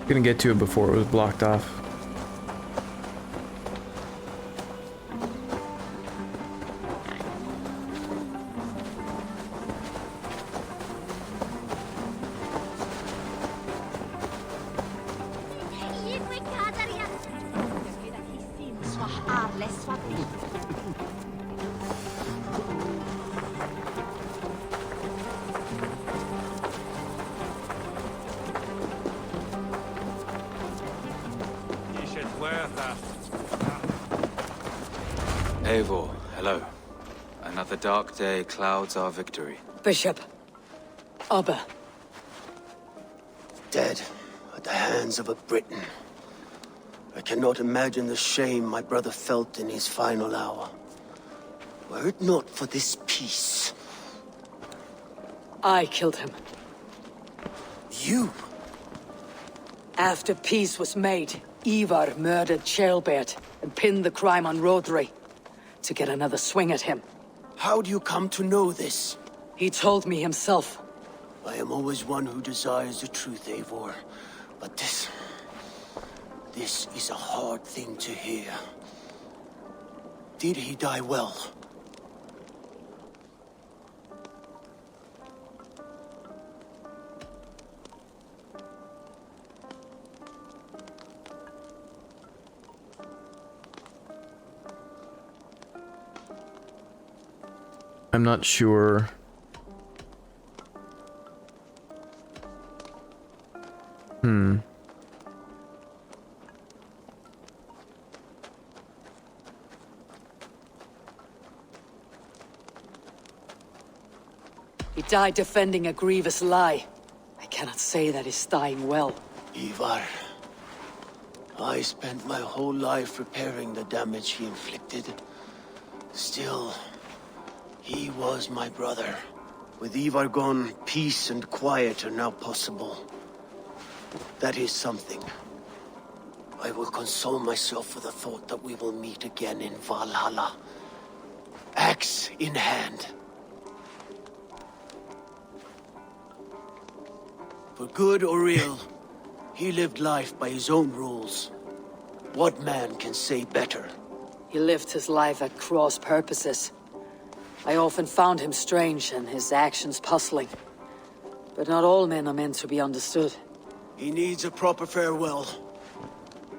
Couldn't get to it before it was blocked off. Eivor, hello. Another dark day clouds our victory. Bishop. Abba. Dead at the hands of a Briton. I cannot imagine the shame my brother felt in his final hour. Were it not for this peace... I killed him. You? After peace was made, Ivar murdered Ceolbert and pinned the crime on Rodri to get another swing at him. How do you come to know this? He told me himself. I am always one who desires the truth, Eivor. But this is a hard thing to hear. Did he die well? I'm not sure. He died defending a grievous lie. I cannot say that he's dying well. Ivar, I spent my whole life repairing the damage he inflicted. Still, he was my brother. With Ivar gone, peace and quiet are now possible. That is something. I will console myself with the thought that we will meet again in Valhalla. Axe in hand. For good or ill, he lived life by his own rules. What man can say better? He lived his life at cross purposes. I often found him strange and his actions puzzling. But not all men are meant to be understood. He needs a proper farewell.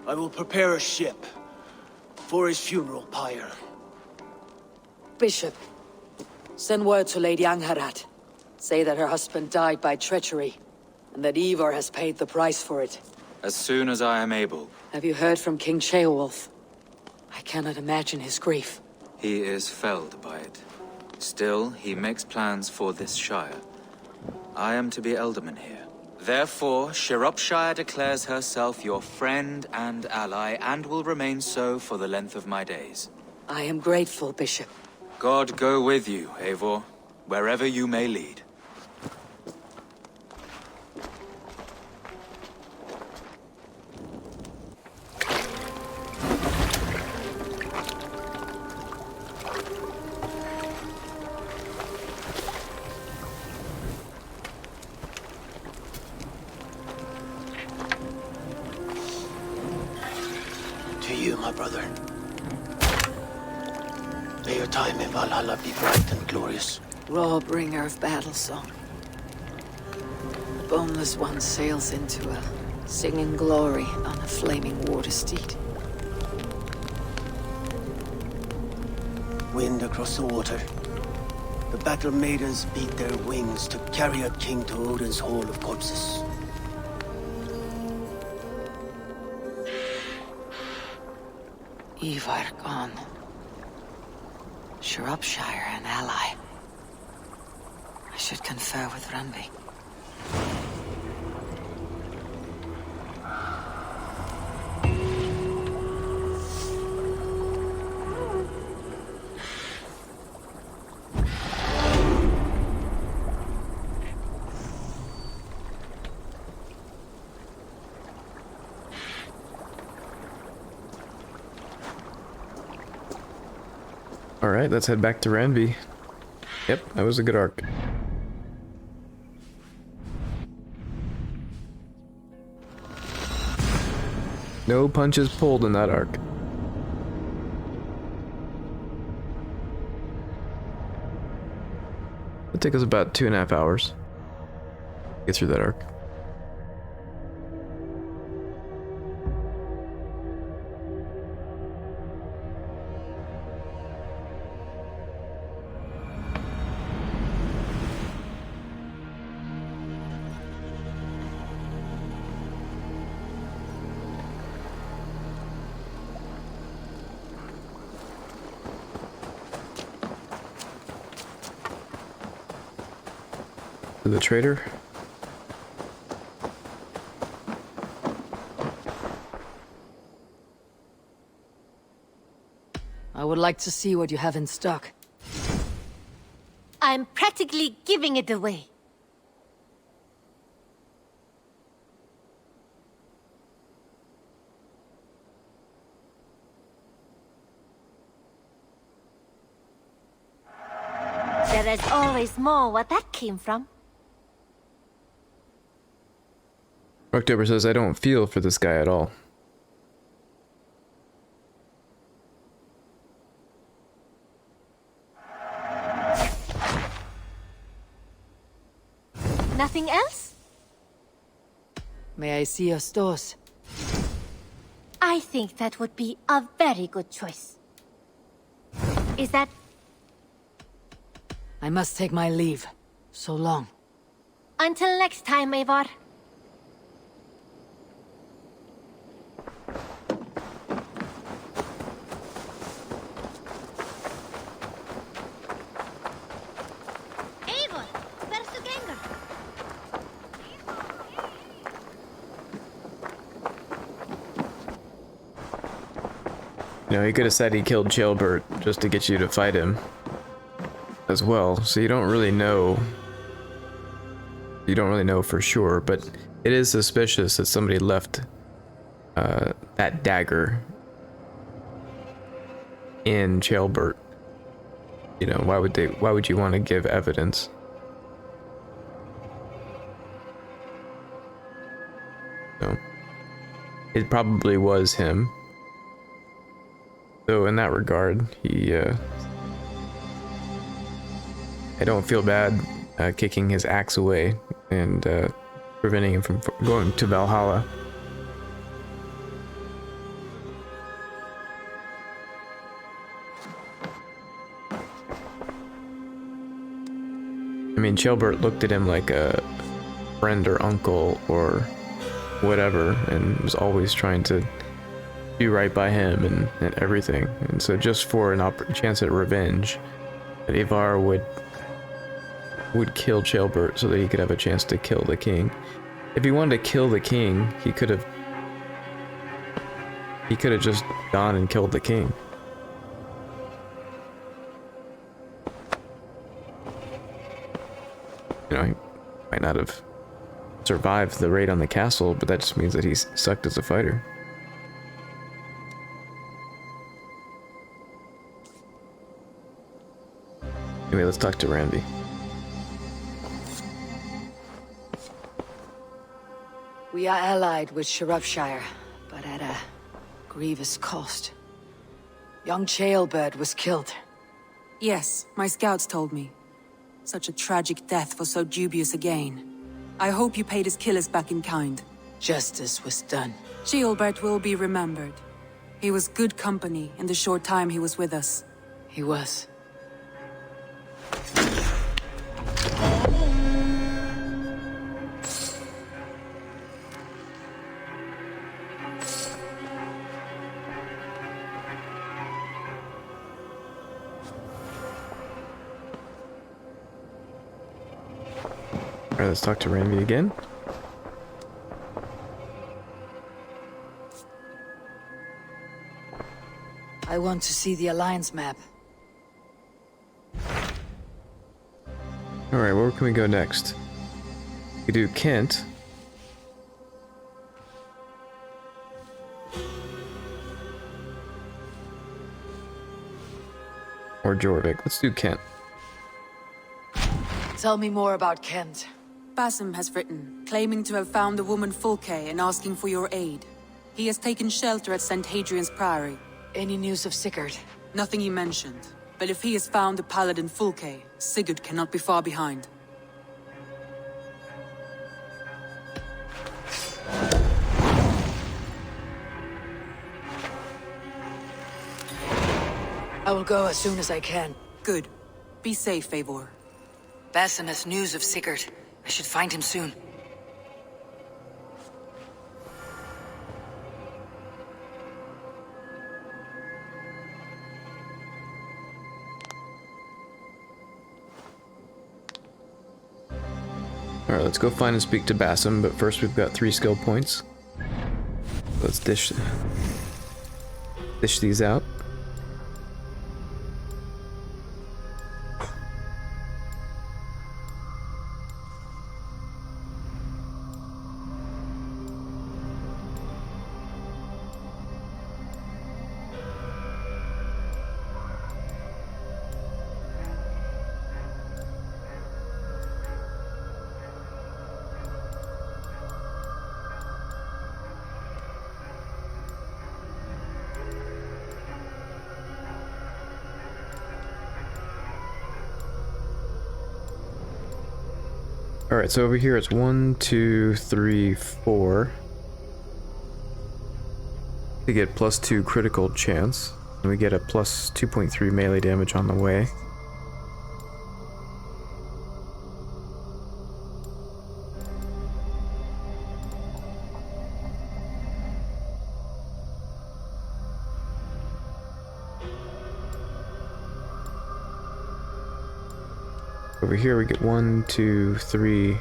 I will prepare a ship for his funeral pyre. Bishop, send word to Lady Angharad. Say that her husband died by treachery, and that Ivar has paid the price for it. As soon as I am able. Have you heard from King Ceolwulf? I cannot imagine his grief. He is felled by it. Still, he makes plans for this shire. I am to be Elderman here. Therefore, Shropshire declares herself your friend and ally, and will remain so for the length of my days. I am grateful, Bishop. God go with you, Eivor, wherever you may lead. To you, my brother. May your time in Valhalla be bright and glorious. Raw bringer of battle song. The boneless one sails into a singing glory on a flaming water steed. Wind across the water. The battle maidens beat their wings to carry a king to Odin's Hall of Corpses. Ivar gone. Shropshire an ally. I should confer with Randvi. Alright, let's head back to Ranby. Yep, that was a good arc. No punches pulled in that arc. It'll take us about 2.5 hours to get through that arc. To the trader. I would like to see what you have in stock. I'm practically giving it away. There is always more where that came from. October says, I don't feel for this guy at all. Nothing else? May I see your stores? I think that would be a very good choice. Is that... I must take my leave. So long. Until next time, Eivor. Eivor, where's the Drengr? You know, he could have said he killed Jailbert just to get you to fight him as well, so you don't really know. You don't really know for sure, but it is suspicious that somebody left that dagger in Jailbert. You know, why would you want to give evidence? So it probably was him. So in that regard, I don't feel bad kicking his axe away and preventing him from going to Valhalla. I mean, Jailbert looked at him like a friend or uncle or whatever, and was always trying to do right by him and everything. And so just for an chance at revenge, that Eivor would kill Jailbert so that he could have a chance to kill the king. If he wanted to kill the king, he could have just gone and killed the king. You know, he might not have survived the raid on the castle, but that just means that he's sucked as a fighter. Anyway, let's talk to Ranby. We are allied with Shropshire, but at a grievous cost. Young Jailbird was killed. Yes, my scouts told me. Such a tragic death for so dubious a gain. I hope you paid his killers back in kind. Justice was done. Gilbert will be remembered. He was good company in the short time he was with us. He was. Alright, let's talk to Ranby again. I want to see the Alliance map. Alright, where can we go next? We do Kent. or Jorvik. Let's do Kent. Tell me more about Kent. Basim has written, claiming to have found the woman Fulke and asking for your aid. He has taken shelter at St. Hadrian's Priory. Any news of Sigurd? Nothing he mentioned. But if he has found the paladin Fulke, Sigurd cannot be far behind. I will go as soon as I can. Good. Be safe, Eivor. Basim has news of Sigurd. I should find him soon. Alright, let's go find and speak to Basim, but first we've got 3 skill points. Let's dish these out. Alright, so over here it's 1, 2, 3, 4. We get +2 critical chance, and we get a plus 2.3 melee damage on the way. Over here we get 1, 2, 3,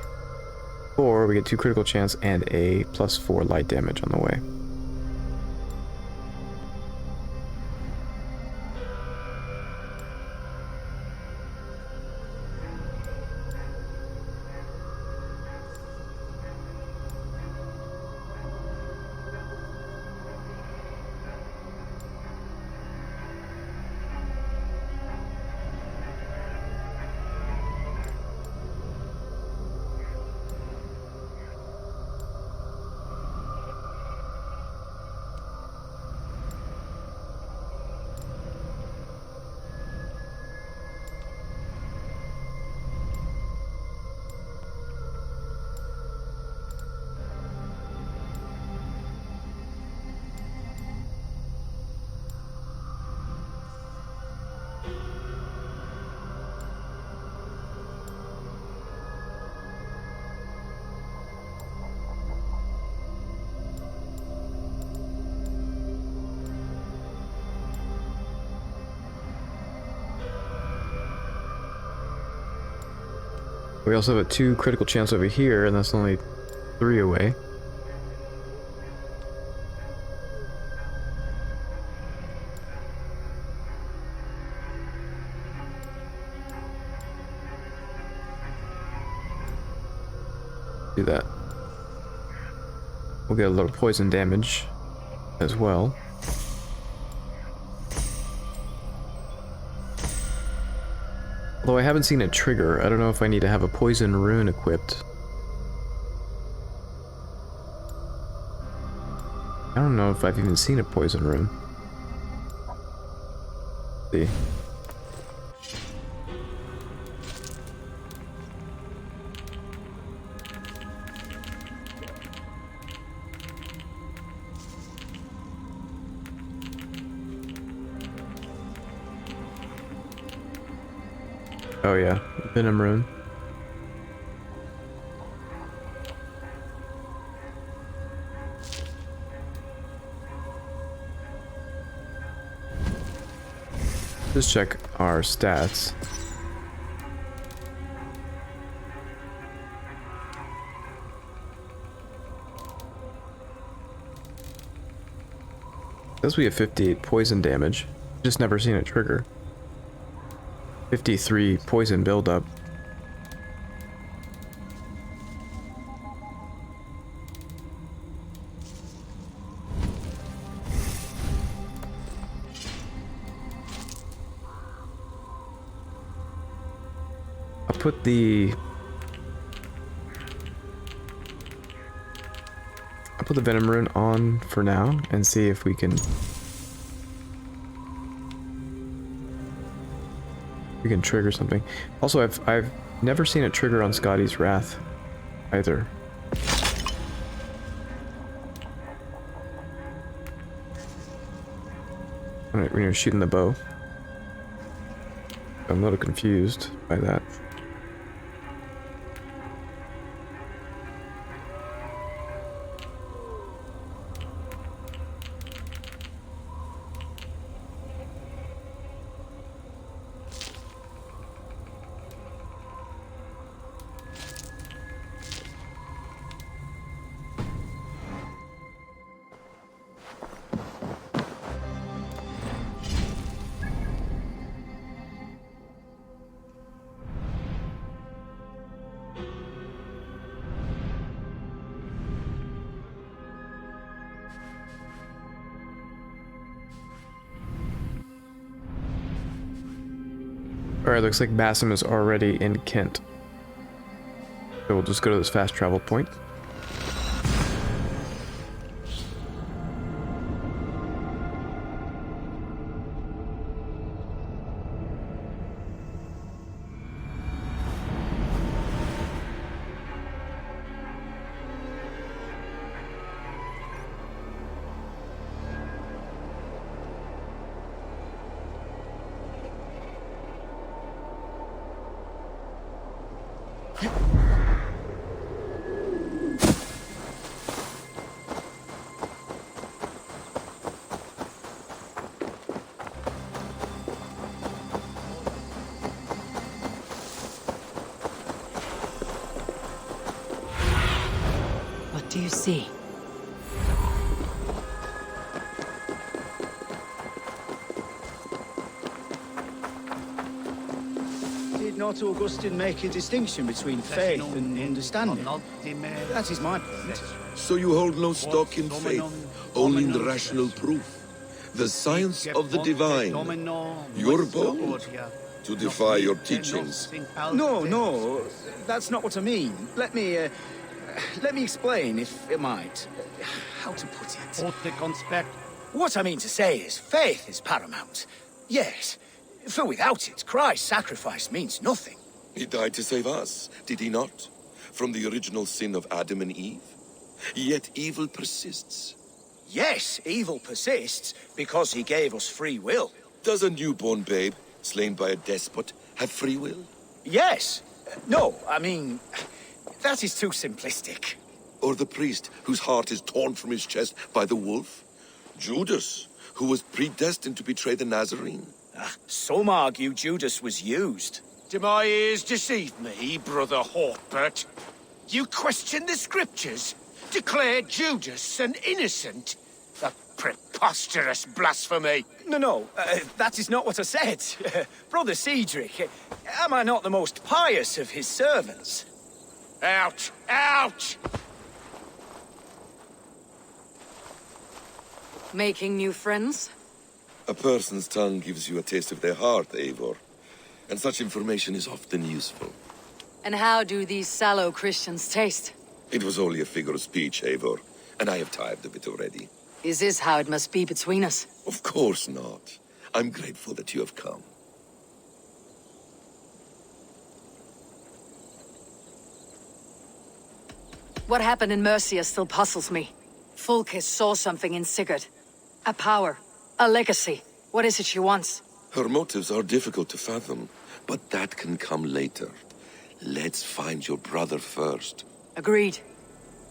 4. We get 2 critical chance and a +4 light damage on the way. We also have a 2 critical chance over here, and that's only 3 away. Do that. We'll get a little poison damage as well. Although I haven't seen a trigger, I don't know if I need to have a poison rune equipped. I don't know if I've even seen a poison rune. Let's see. Oh yeah, Venom Rune. Let's check our stats. Says we have 58 poison damage. Just never seen a trigger. 53 poison buildup. I'll put the Venom Rune on for now and see if we can trigger something. Also, I've never seen it trigger on Scotty's Wrath either. When you're shooting the bow. I'm a little confused by that. Alright, looks like Bassam is already in Kent. So we'll just go to this fast travel point. What do you see? Did not Augustine make a distinction between faith and understanding? That is my point. So you hold no stock in faith, only in the rational proof, the science of the divine. You're bold to defy your teachings. No, that's not what I mean. Let me explain, if it might. How to put it? What I mean to say is, faith is paramount. Yes, for without it, Christ's sacrifice means nothing. He died to save us, did he not? From the original sin of Adam and Eve? Yet evil persists. Yes, evil persists because he gave us free will. Does a newborn babe, slain by a despot, have free will? Yes. No, I mean, that is too simplistic. Or the priest whose heart is torn from his chest by the wolf? Judas, who was predestined to betray the Nazarene? Some argue Judas was used. Do my ears deceive me, Brother Hawkbert? You question the scriptures? Declare Judas an innocent? A preposterous blasphemy! No, that is not what I said. Brother Cedric, am I not the most pious of his servants? Out! Out! Making new friends? A person's tongue gives you a taste of their heart, Eivor. And such information is often useful. And how do these sallow Christians taste? It was only a figure of speech, Eivor, and I have tired of it already. Is this how it must be between us? Of course not. I'm grateful that you have come. What happened in Mercia still puzzles me. Fulke saw something in Sigurd. A power. A legacy. What is it she wants? Her motives are difficult to fathom, but that can come later. Let's find your brother first. Agreed.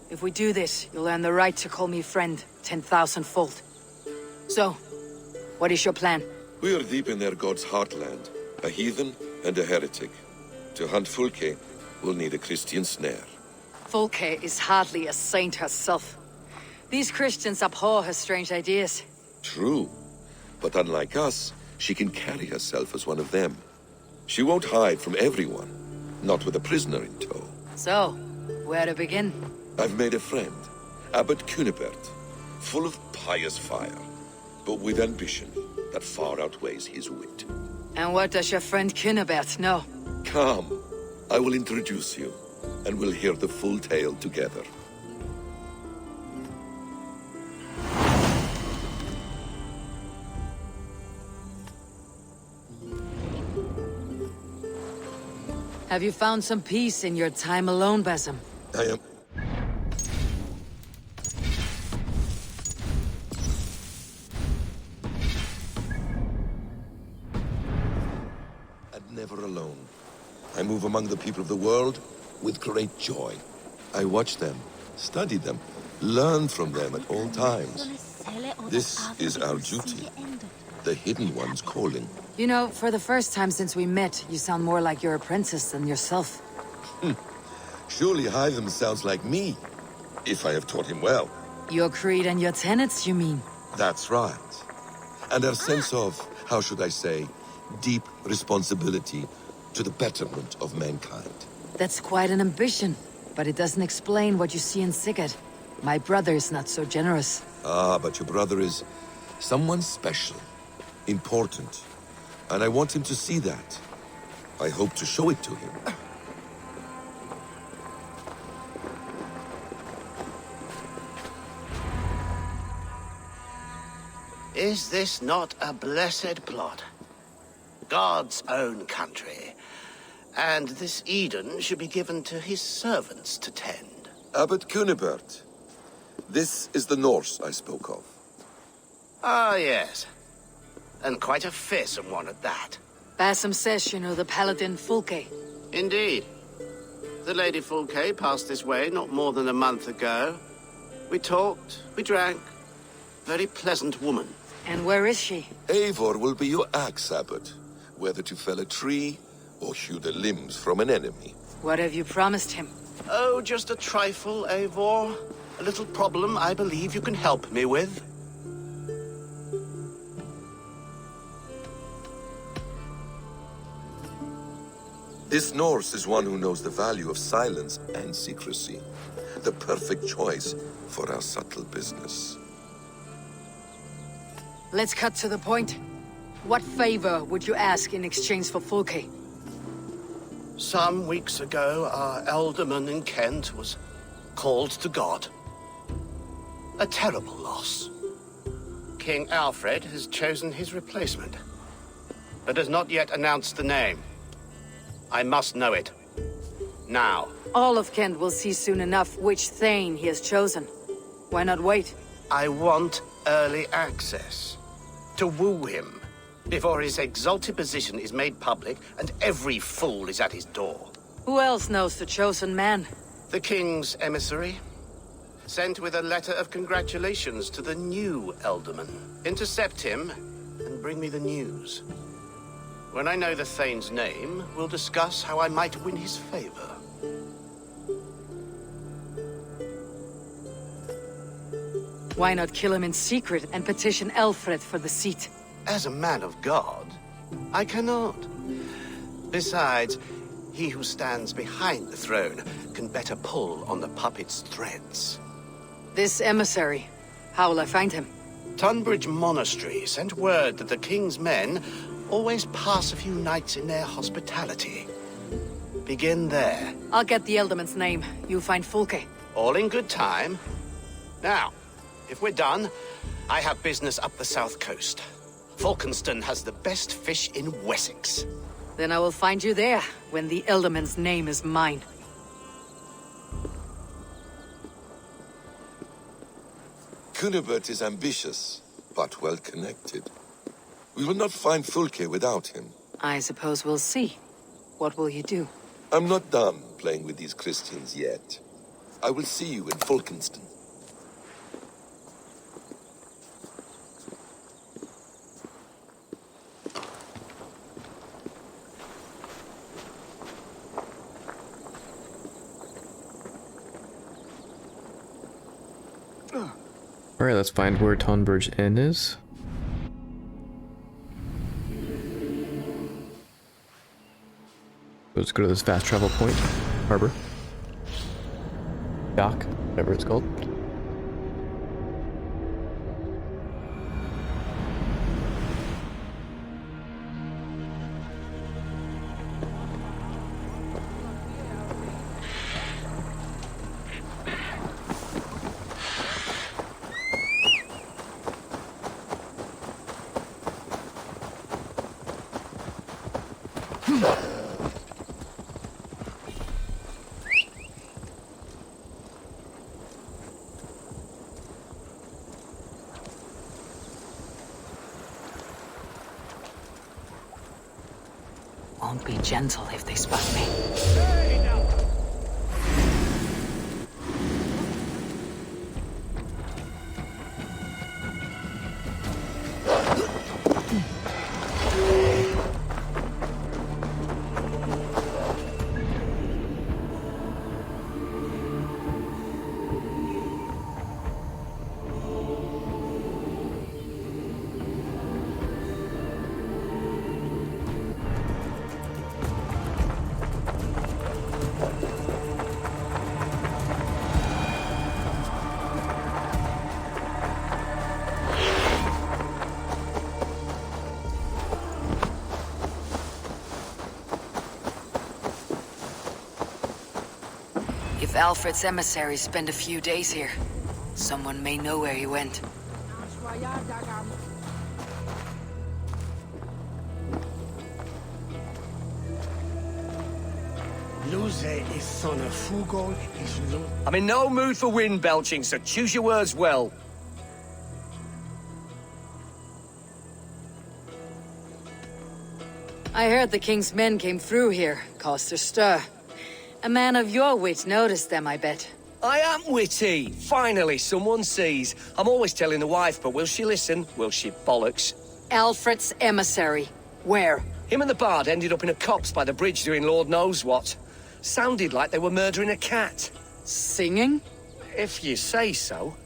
If we do this, you'll earn the right to call me friend 10,000-fold. So, what is your plan? We are deep in their god's heartland, a heathen and a heretic. To hunt Fulke, we'll need a Christian snare. Fulke is hardly a saint herself. These Christians abhor her strange ideas. True, but unlike us, she can carry herself as one of them. She won't hide from everyone, not with a prisoner in tow. So, where to begin? I've made a friend, Abbot Cunibert, full of pious fire, but with ambition that far outweighs his wit. And what does your friend Cunibert know? Come, I will introduce you, and we'll hear the full tale together. Have you found some peace in your time alone, Basim? I am... and never alone. I move among the people of the world with great joy. I watch them, study them, learn from them at all times. This is our duty. The Hidden One's calling. You know, for the first time since we met, you sound more like your apprentice than yourself. Surely Hytham sounds like me, if I have taught him well. Your creed and your tenets, you mean? That's right. And our sense of, how should I say, deep responsibility to the betterment of mankind. That's quite an ambition, but it doesn't explain what you see in Sigurd. My brother is not so generous. Ah, but your brother is someone special, important, and I want him to see that. I hope to show it to him. Is this not a blessed plot? God's own country. And this Eden should be given to his servants to tend. Abbot Cunibert, this is the Norse I spoke of. Ah, yes. And quite a fearsome one at that. Basim says you know the paladin Fulke. Indeed. The Lady Fulke passed this way not more than a month ago. We talked, we drank. Very pleasant woman. And where is she? Eivor will be your axe, Abbot, whether to fell a tree or hew the limbs from an enemy. What have you promised him? Oh, just a trifle, Eivor. A little problem I believe you can help me with. This Norse is one who knows the value of silence and secrecy. The perfect choice for our subtle business. Let's cut to the point. What favor would you ask in exchange for Fulke? Some weeks ago, our alderman in Kent was called to God. A terrible loss. King Alfred has chosen his replacement, but has not yet announced the name. I must know it. Now. All of Kent will see soon enough which Thane he has chosen. Why not wait? I want early access. To woo him, before his exalted position is made public and every fool is at his door. Who else knows the chosen man? The king's emissary, sent with a letter of congratulations to the new Elderman. Intercept him and bring me the news. When I know the Thane's name, we'll discuss how I might win his favor. Why not kill him in secret and petition Alfred for the seat? As a man of God, I cannot. Besides, he who stands behind the throne can better pull on the puppet's threads. This emissary, how will I find him? Tunbridge Monastery sent word that the king's men always pass a few nights in their hospitality. Begin there. I'll get the Elderman's name. You find Fulke. All in good time. Now, if we're done, I have business up the south coast. Falkenston has the best fish in Wessex. Then I will find you there, when the Elderman's name is mine. Cunibert is ambitious, but well-connected. We will not find Fulke without him. I suppose we'll see. What will you do? I'm not done playing with these Christians yet. I will see you in Falkenston. Alright, let's find where Tonbridge Inn is. Let's go to this fast travel point. Harbor. Dock, whatever it's called. Won't be gentle if they spot me. If Alfred's emissaries spend a few days here, someone may know where he went. I'm in no mood for wind belching, so choose your words well. I heard the king's men came through here, caused a stir. A man of your wit noticed them, I bet. I am witty. Finally, someone sees. I'm always telling the wife, but will she listen? Will she bollocks? Alfred's emissary. Where? Him and the bard ended up in a copse by the bridge doing Lord knows what. Sounded like they were murdering a cat. Singing? If you say so.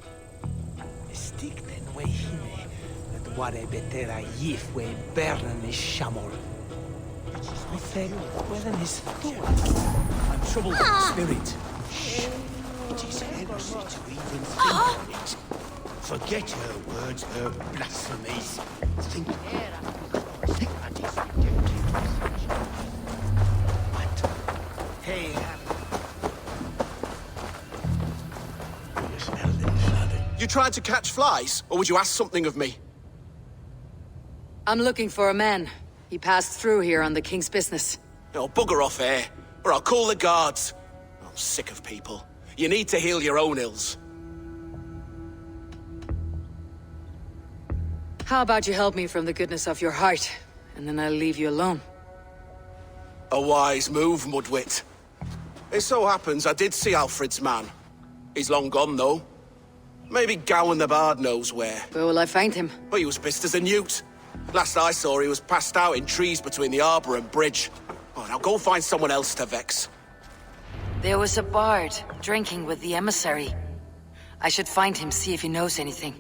I'm troubled with the spirit. Shh. It is heresy to even think on it. Forget her words, her blasphemies. Think and is What? Hey, You tried to catch flies, or would you ask something of me? I'm looking for a man. He passed through here on the king's business. Oh, bugger off here, or I'll call the guards. I'm sick of people. You need to heal your own ills. How about you help me from the goodness of your heart, and then I'll leave you alone. A wise move, Mudwit. It so happens I did see Alfred's man. He's long gone, though. Maybe Gowan the Bard knows where. Where will I find him? But he was pissed as a newt. Last I saw, he was passed out in trees between the arbor and bridge. Oh, now go find someone else to vex. There was a bard drinking with the emissary. I should find him, see if he knows anything.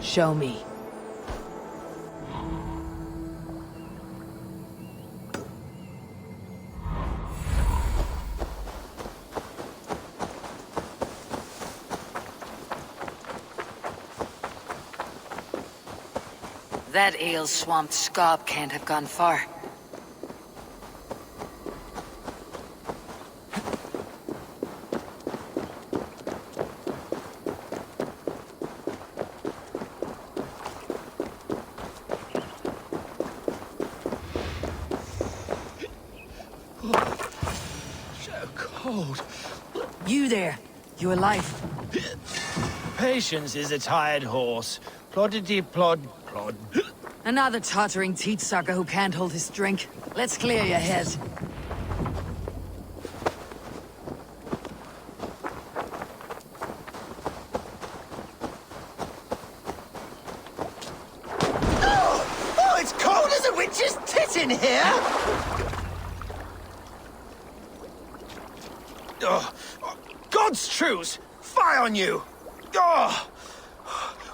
Show me. That ale-swamped scob can't have gone far. so cold. You there. You alive? Patience is a tired horse. Ploddity plod plod. Another tottering teat-sucker who can't hold his drink. Let's clear your head. Oh, it's cold as a witch's tit in here! Oh, God's truce! Fie on you! Oh,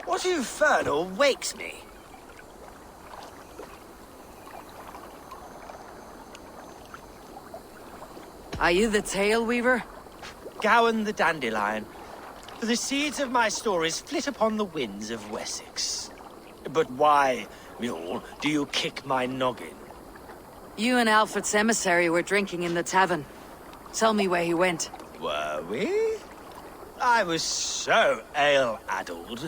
what infernal wakes me? Are you the Tail Weaver? Gowan the Dandelion. For the seeds of my stories flit upon the winds of Wessex. But why, mule, do you kick my noggin? You and Alfred's emissary were drinking in the tavern. Tell me where he went. Were we? I was so ale-addled.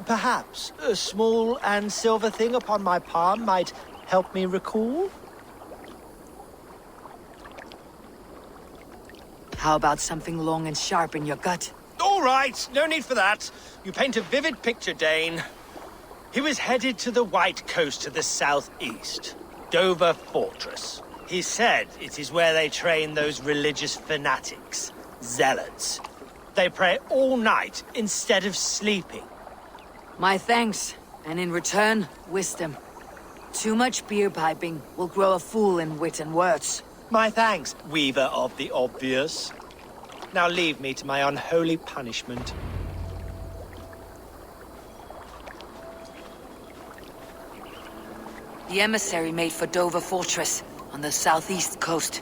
Perhaps a small and silver thing upon my palm might help me recall? How about something long and sharp in your gut? All right, no need for that. You paint a vivid picture, Dane. He was headed to the White Coast to the southeast, Dover Fortress. He said it is where they train those religious fanatics, zealots. They pray all night instead of sleeping. My thanks, and in return, wisdom. Too much beer piping will grow a fool in wit and words. My thanks, weaver of the obvious. Now leave me to my unholy punishment. The emissary made for Dover Fortress, on the southeast coast.